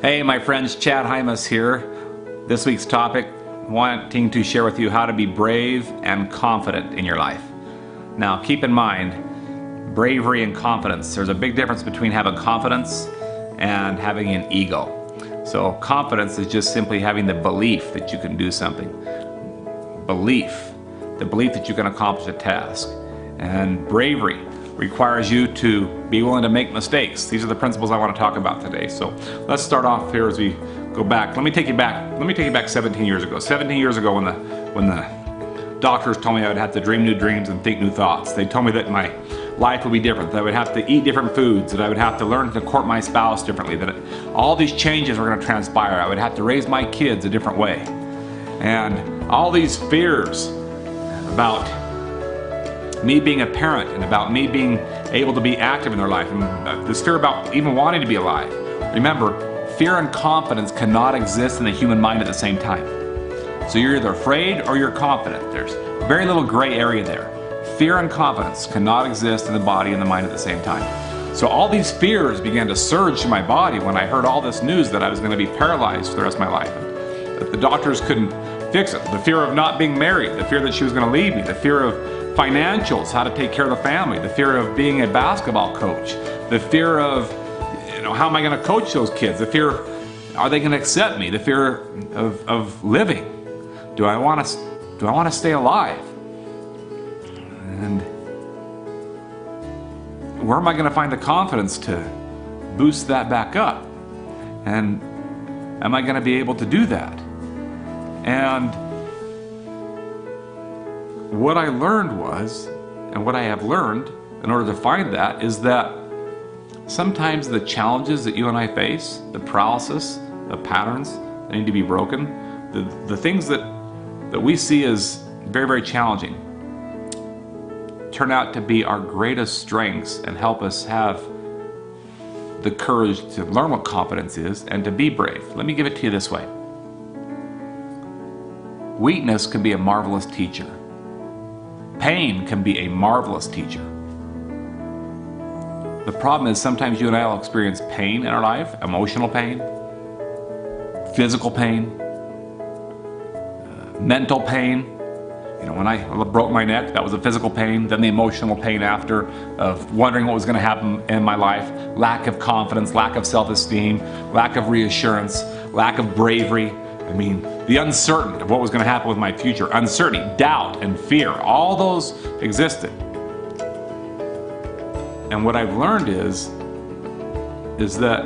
Hey my friends, Chad Hymas here. This week's topic, wanting to share with you how to be brave and confident in your life. Now keep in mind, bravery and confidence, there's a big difference between having confidence and having an ego. So confidence is just simply having the belief that you can do something. The belief that you can accomplish a task. And bravery requires you to be willing to make mistakes. These are the principles I want to talk about today. So let's start off here as we go back. Let me take you back 17 years ago. 17 years ago when the doctors told me I would have to dream new dreams and think new thoughts. They told me that my life would be different, that I would have to eat different foods, that I would have to learn to court my spouse differently, that all these changes were going to transpire. I would have to raise my kids a different way. And all these fears about me being a parent and about me being able to be active in their life, and this fear about even wanting to be alive. Remember, fear and confidence cannot exist in the human mind at the same time. So you're either afraid or you're confident. There's very little gray area there. Fear and confidence cannot exist in the body and the mind at the same time. So all these fears began to surge through my body when I heard all this news that I was going to be paralyzed for the rest of my life, and that the doctors couldn't fix it. The fear of not being married, the fear that she was going to leave me, the fear of financials, how to take care of the family, the fear of being a basketball coach, the fear of, how am I going to coach those kids, the fear, are they going to accept me, the fear of living, do I want to stay alive, and where am I going to find the confidence to boost that back up, and am I going to be able to do that? And what I learned was, and what I have learned in order to find that, is that sometimes the challenges that you and I face, the paralysis, the patterns that need to be broken, the things that we see as very, very challenging, turn out to be our greatest strengths and help us have the courage to learn what confidence is and to be brave. Let me give it to you this way. Weakness can be a marvelous teacher. Pain can be a marvelous teacher. The problem is sometimes you and I will experience pain in our life, emotional pain, physical pain, mental pain. When I broke my neck, that was a physical pain. Then the emotional pain after, of wondering what was going to happen in my life, lack of confidence, lack of self-esteem, lack of reassurance, lack of bravery. The uncertainty of what was going to happen with my future, uncertainty, doubt, and fear, all those existed. And what I've learned is that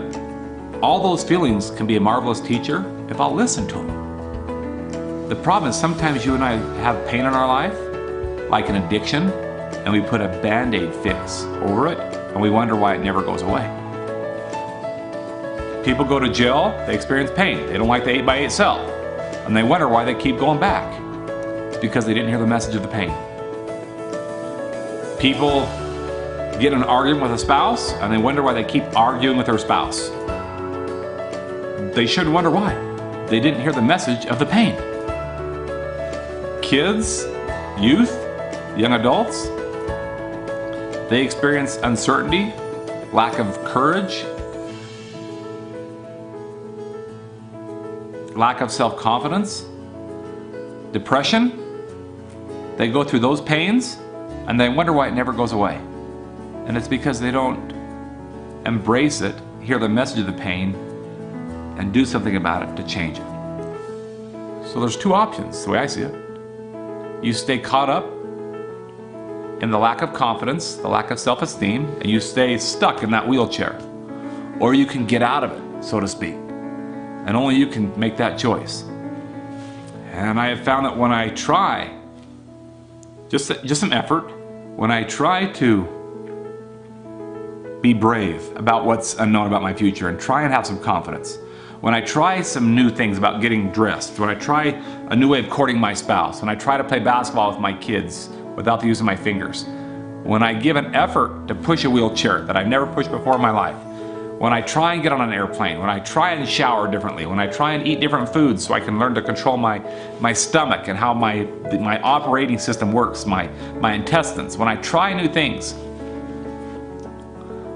all those feelings can be a marvelous teacher if I'll listen to them. The problem is sometimes you and I have pain in our life, like an addiction, and we put a Band-Aid fix over it, and we wonder why it never goes away. People go to jail, they experience pain. They don't like the 8x8 cell, and they wonder why they keep going back. It's because they didn't hear the message of the pain. People get in an argument with a spouse, and they wonder why they keep arguing with their spouse. They should wonder why. They didn't hear the message of the pain. Kids, youth, young adults, they experience uncertainty, lack of courage, lack of self-confidence, depression. They go through those pains and they wonder why it never goes away. And it's because they don't embrace it, hear the message of the pain, and do something about it to change it. So there's two options, the way I see it. You stay caught up in the lack of confidence, the lack of self-esteem, and you stay stuck in that wheelchair. Or you can get out of it, so to speak. And only you can make that choice. And I have found that when I try, just some effort, when I try to be brave about what's unknown about my future and try and have some confidence, when I try some new things about getting dressed, when I try a new way of courting my spouse, when I try to play basketball with my kids without the use of my fingers, when I give an effort to push a wheelchair that I've never pushed before in my life, when I try and get on an airplane, when I try and shower differently, when I try and eat different foods so I can learn to control my stomach and how my operating system works, my intestines, when I try new things,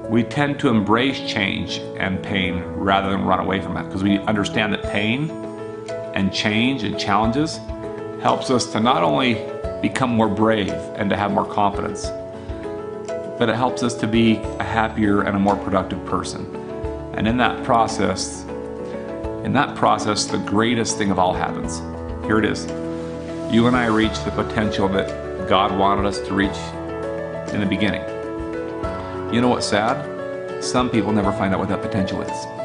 we tend to embrace change and pain rather than run away from it, because we understand that pain and change and challenges helps us to not only become more brave and to have more confidence, but it helps us to be a happier and a more productive person. And in that process, the greatest thing of all happens. Here it is. You and I reach the potential that God wanted us to reach in the beginning. You know what's sad? Some people never find out what that potential is.